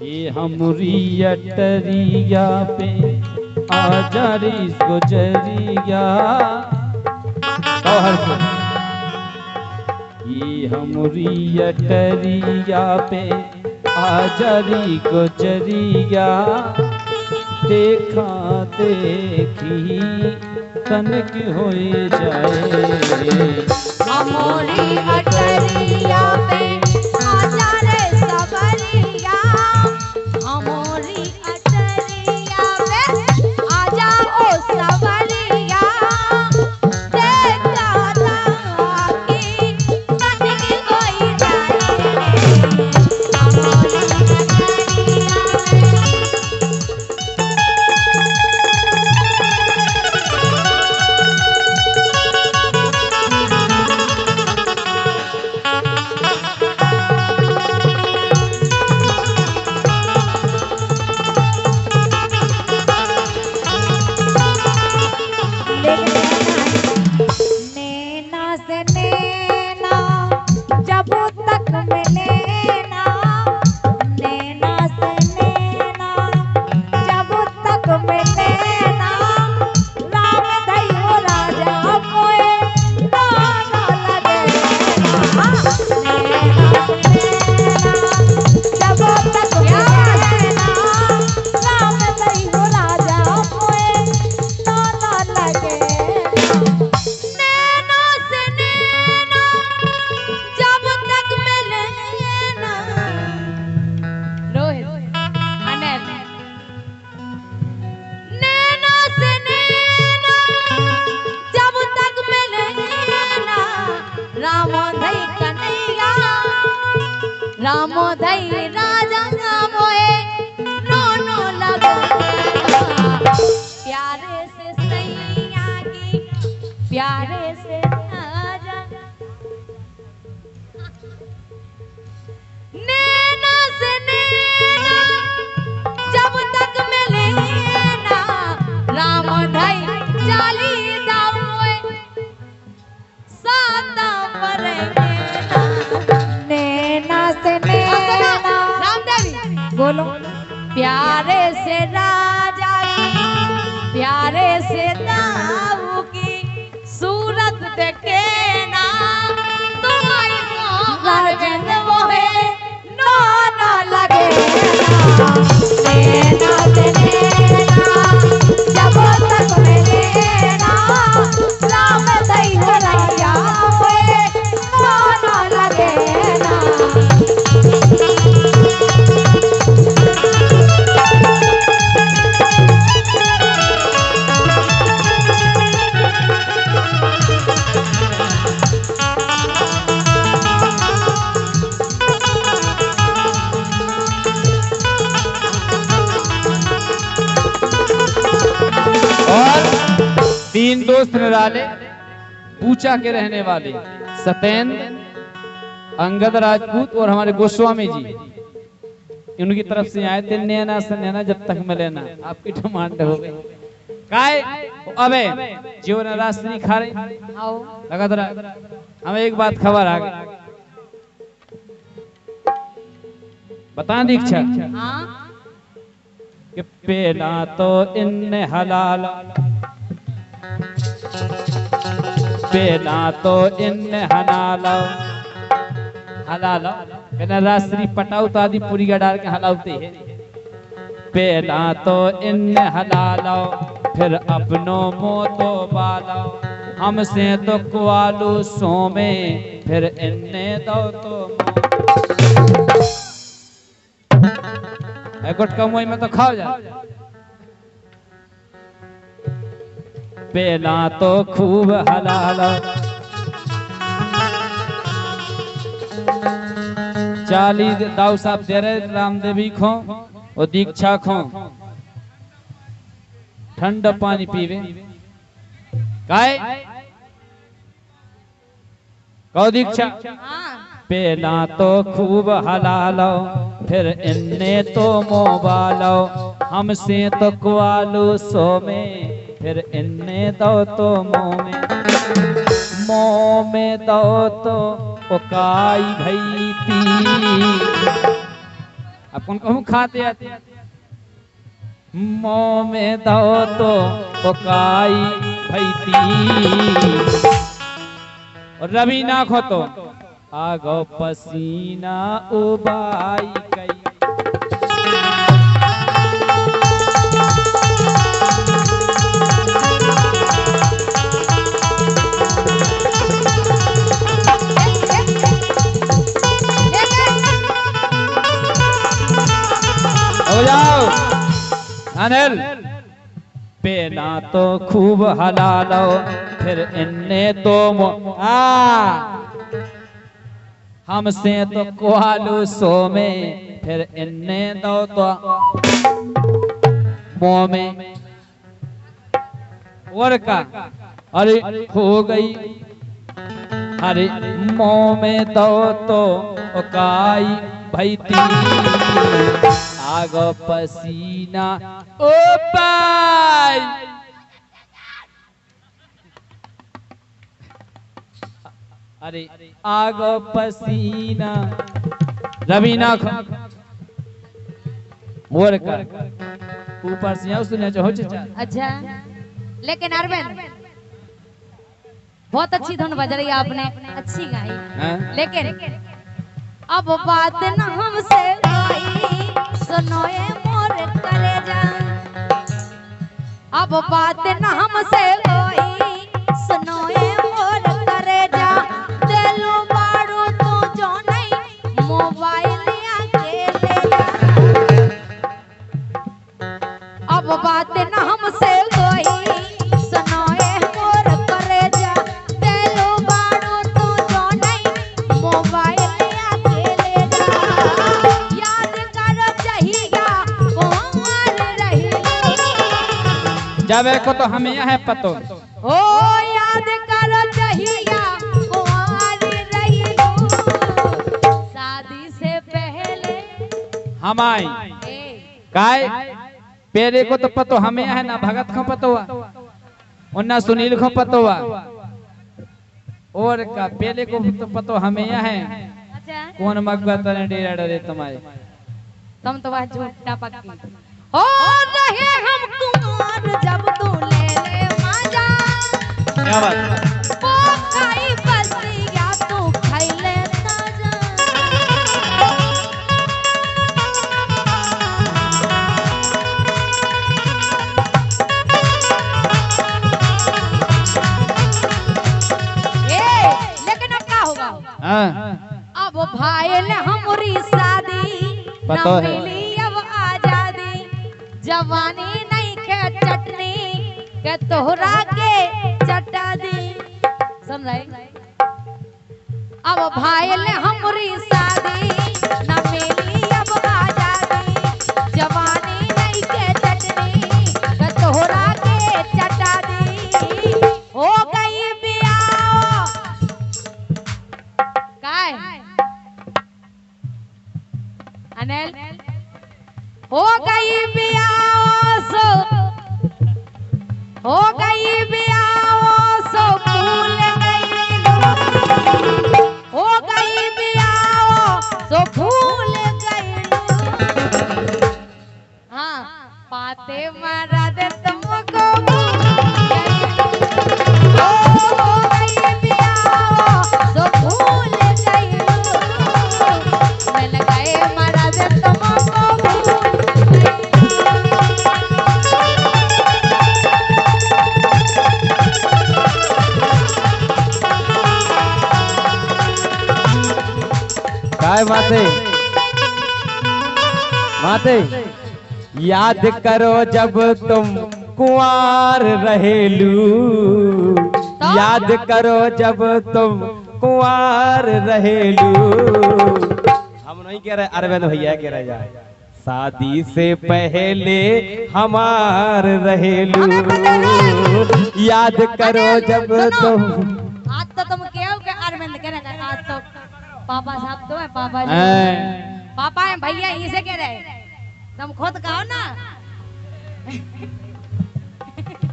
ये हमरी अटरिया पे आजा रे गुजरिया हर से ये हमरी अटरिया पे आजा रे गुजरिया देखा देखी तनक हो जाए हमरी अटरिया पे आजा रे सबरिया हमरी अटरिया पे आजा ओ सबरिया देखा ताकि तनिक कोई जाए हमरी अटरिया रामो धई राजा मोए रोनो लगा प्यारे से सैया की प्यारे से राजा नैना से नैना जब तक मिले ना राम धई चाली दामोए साता परे बोलो प्यारे से राजा की प्यारे से दाऊ की सूरत देखे ना तुम्हारी गजन वो है नो ना लगे नैना से नैना जब तक मिले ना राम दई हरैया होए नो ना लगे ना तीन दोस्त निराले पूचा के रहने वाले सतेंद्र, अंगद राजपूत और हमारे गोस्वामी जी उनकी तरफ से आए थे। नैना से नैना जब तक मिले ना आपकी डिमांड हो गई काय अबे जीवन रास नहीं खा रहे लगातार हमें एक बात खबर आ गई बता दीक्षा कि पहला तो इन हलाल पहला तो इन हलाल हलाल कहना रास्त्री पटाऊ तो आदि पूरी का डाल के हलाउते हैं। पहला तो इन हलालो फिर अपनों मोतो बालो हमसे तो कुआलू सोमे फिर इन्ने दो तो गुटका मुई में तो खाओ जा। पहला तो खूब हलाल चाली दाऊ साहब दे रहे रामदेवी खो और दीक्षा खो ठंडा पानी पीवे काय कौ दीक्षा पहला तो खूब हलालो फिर इन्ने तो मोबालो हमसे तो कुआलू सो में फिर इन्ने दो तो मोह में दो तो उकाई भई थी। अब उनको खाते आते मोह में दो तो पकाई भैती और रवि ना खो तो आगो पसीना उबाई कई। हो जाओ अनिल पेना तो खूब हला लो फिर इन्ने तो हमसे तो कुआलू सो में फिर इन्ने दो तो मुंह में और का अरे हो गई अरे मुंह में दो तो काई भैती आगो पसीना ओ पाई अरे आगो पसीना रवीना मोर कर ऊपर से सुने जो हो चाचा। अच्छा लेकिन अरविंद बहुत अच्छी धुन बज रही है आपने, अच्छी गाई। लेकिन अब बात न हमसे कोई सुनो ये मोर कलेजा, अब बात न हमसे कोई सुनो ये मोर कलेजा, दिलो बारू तू जो नहीं मोबाइल आके ले जा। अब बात न हमसे कोई सुनो ये मोर कलेजा, दिलो बारू तू जो नहीं मोबाइल आके ले जा। याद कर चाहिया कुंवर रही जब को तो हमें यह पतो ओ याद कर चाहिया कुंवर रही शादी से पहले हमाई काय पेरे को तो पतो हमें है ना भगत को पतो हुआ और ना सुनील को पतो हुआ और का पेले को तो पतो हमें है। अच्छा कौन मगबत ने डेरा डरे तुम्हारे तुम तो वह झूठा पक्की हो रहे हम कुंवर जब तू ले ले मजा। क्या बात ओ खाई बसिया तू खाई ले ताजा। लेकिन अब क्या होगा? अब भाई ने हमारी शादी पतो न है। मिली अब आजादी, जवानी नहीं के चटनी के तोहरा के चटा दी। सुन रहे? अब भाई ने हमारी शादी न मिली अब आजादी, जवानी नहीं के चटनी के तोहरा के चटा दी। हो गई बियाह काय अनिल हो गई बियाह सो हो गई बियाह सो भूल गई हो गई बियाह सो भूल गई। हाँ पाते मारा दे तुमको हो गई बियाह सो भूल गई मिल गए मारा दे तुमको काय माते माते याद करो जब तुम कुंवार रहेलू, याद करो जब तुम कुंवार रहेलू। हम नहीं कह रहे अरविंद भैया कह रहे जाए शादी से पहले हमार रहेलू, याद करो जब तुम। आज तो तुम क्या के अरविंद कह रहे आज तो पापा साहब तो है पापा जी पापा है भैया इसे कह रहे तुम खुद कहो ना।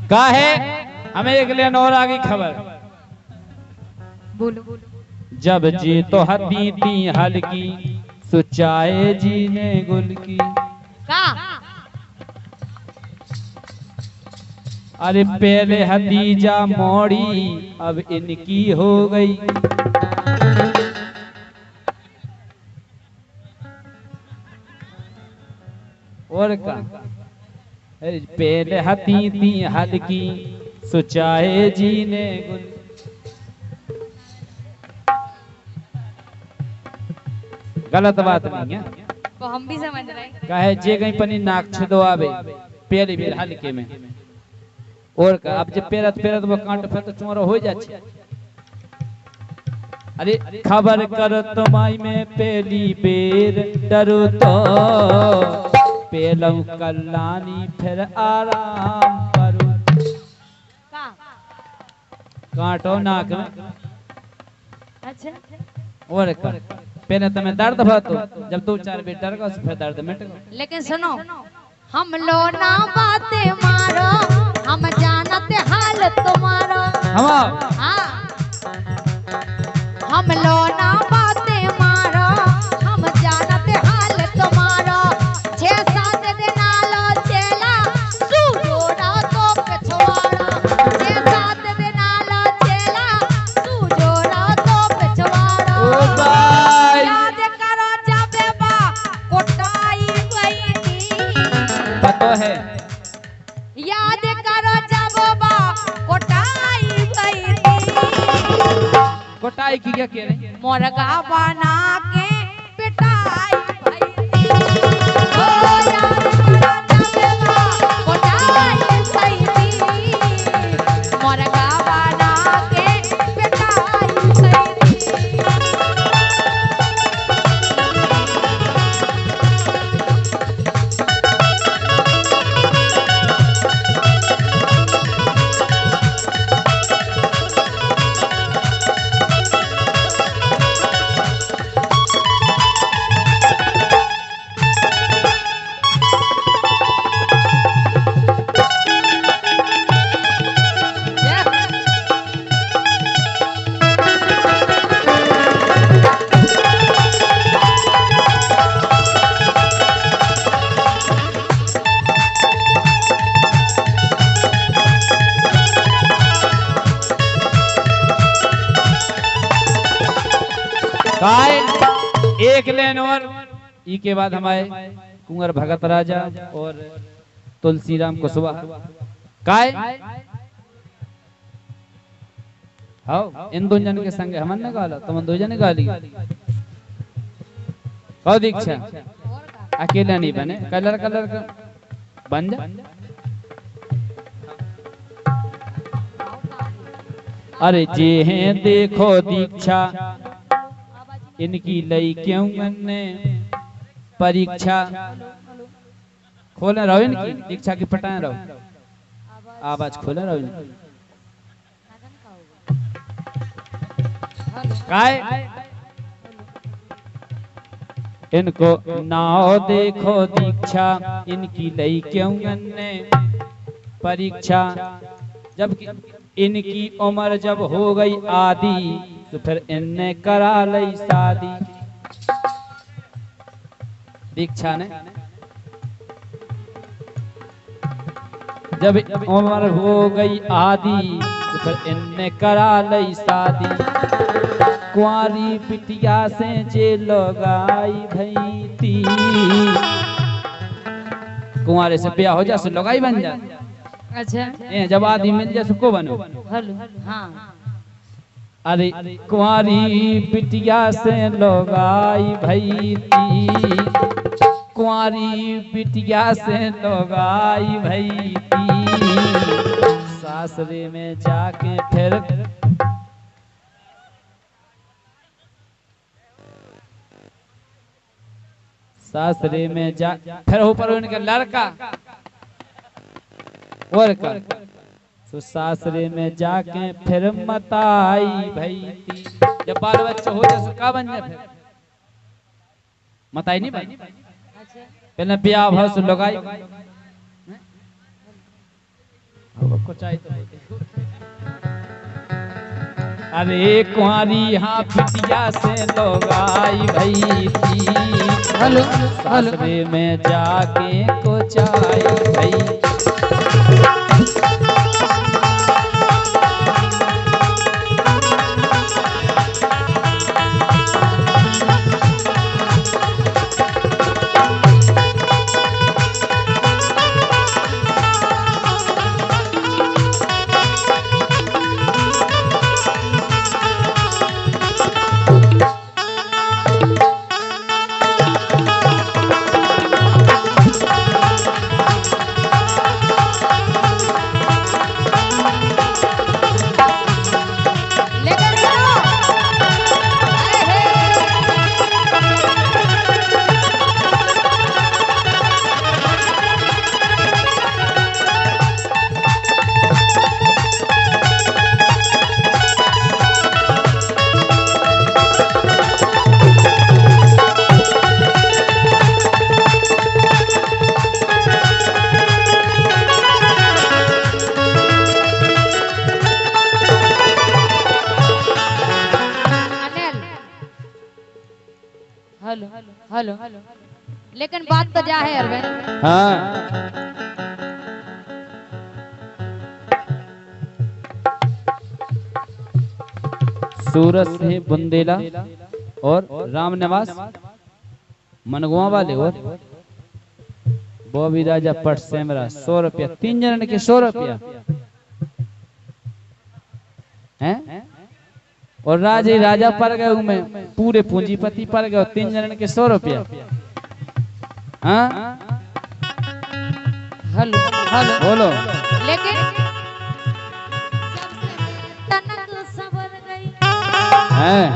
का है हमें एक लिए और आगे खबर बोलो जब जी तो हती थी हल्की सुचाए जी ने गुल की। का अरे पहले हदीजा मोड़ी अब इनकी हो गई। और का अरे पहले हती थी हल्की सुचाए जी ने गुल। गलत बात नहीं है, वो हम भी समझ रहे हैं। कहे जे कहीं पनी नाक छदो आवे पहले भी हल्के में। और का अब जब पेरत पेरत वो कांट फिर तो चोर हो जाए। अरे खबर कर तुम्हारी में पहली बेर डरो तो पेलऊ कल्याणी फिर आराम करो। का कांटो नाक में। अच्छा और का पहले तुम्हें दर्द भातो जब 2-4 बेर डर गो फिर दर्द मिट गो। लेकिन सुनो, हम लो ना बातें मारो, हम जानते हाल तुम्हारा। हाँ, हम लो ना बातें मारो, हम जानते हाल तुम्हारा। 6-7 दिन आलो चेला, सूझोड़ा तो पिछवाड़ा। 6-7 दिन आलो चेला, सूझोड़ा तो पिछवाड़ा। ओ भाई याद करो जब बा कोटाई गई थी। पतो है याद करो जब बा कोटाई गई थी। कोटाई की क्या कह रहे? मुर्गा बना के पिटाई भई थी। ओ याद करो जब बा कोटाई गई थी। मुर्गा बना के पिटाई गई थी। काय एक लेन और ई के बाद हमारे कुंवर भगत राजा और तुलसीराम कुशवाहा काय हाँ इन दो जन के संग हमन ने गाला तुम दो जन गाली कौ दीक्षा अकेला नहीं बने कलर कलर का बन जा। अरे जे हैं देखो दीक्षा इनकी लई क्यों ने परीक्षा खोले रहो इनकी दीक्षा की पटाए रहो आवाज खोले रहो इनकी काय इनको नाव देखो दीक्षा इनकी लई क्यों ने परीक्षा जब इनकी उम्र जब हो गई आदि तो फिर इनने करा लई शादी। दीक्षा ने जब उम्र हो गई आदि तो फिर इनने करा लई शादी। कुंवारी बिटिया से जे लगाई भई थी कुंवारे से ब्याह हो जा सो लगाई बन जा। अच्छा जब आदि मिल जा सुको बनो। हाँ अरे कुंवारी बिटिया से लगाई भई थी कुंवारी बिटिया से लगाई भई थी सासरे में जाके फिर सासरे में जा फिर ऊपर उनका लड़का और का तो सासरे में जाके फिर मताई भई थी। जब बाल बच्चे हो जाए का बन जाए फिर मताई नहीं भाई पहले ब्याह भाव से लगाई कुछ आई तो अरे कुंवारी हाँ पिटिया से लोग आई भई थी, हेलो सासरे में जाके कुछ आई भई। लेकिन सुनो, अरे अनिल, हेलो हेलो, लेकिन बात तो जा है अरविंद। हाँ सूरत से बुंदेला और रामनिवास मनगुआ वाले और बॉबी राजा पट सेमरा 100 रुपया, 3 जन के 100 रुपया हैं। और राजे राजा पर गए मैं पूरे पूंजीपति पर गए 3 जन के 100 रुपया। हाँ हेलो हेलो, बोलो लेकिन तनक सबर गई। हैं।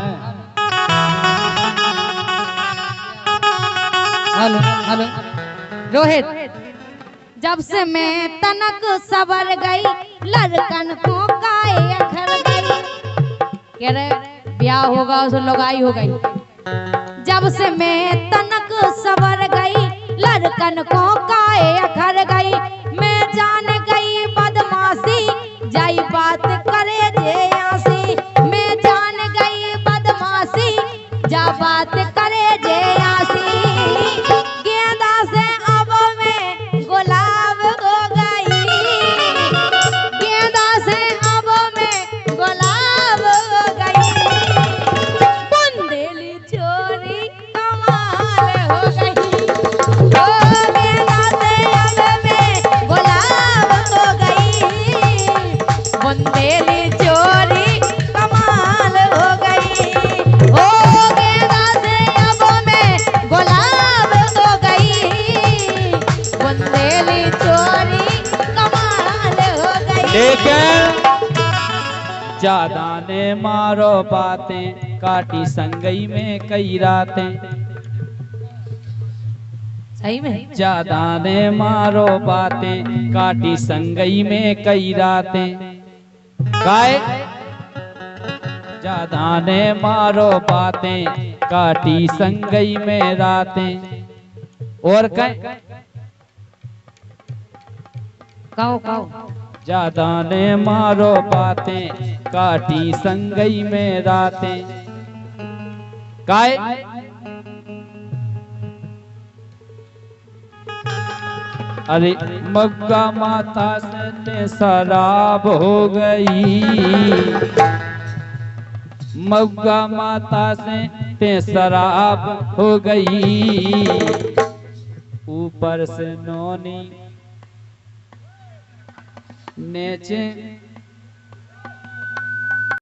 हेलो हेलो, रोहित, जब से मैं तनक सबर गई, लड़कन को काए अखर गई। कह रहे ब्याह होगा उस लगाई हो गई। जब से मैं तनक सबर गई, लड़कन को काए अखर गई। मैं जान गई बदमाशी, जाई बात करे जे आसी। मैं जान गई बदमाशी, जा बात करे जे आसी। गेंदा से अब मैं गुलाब हो गई, गेंदा से अब मैं गुलाब हो गई। बुंदेली चोरी कमाल हो गई, ओ गेंदा से अब मैं गुलाब हो गई। बुंदेली चोरी कमाल हो गई, ओ गेंदा से अब मैं गुलाब हो गई। बुंदेली चोरी कमाल हो गई। लेकिन ज्यादा ने मारो बातें, काटी संगई में कई रातें। सही में ज्यादा ने मारो बातें, काटी संगई में कई रातें। गाय ज्यादा ने मारो बातें, काटी संगई में रातें। और कहीं कहो कहो, ज्यादा ने मारो बातें, काटी संगई में रातें। काय अरे मग्गा माता से शराब हो गई, मग्गा माता से शराब हो गई। ऊपर से नौनी नीचे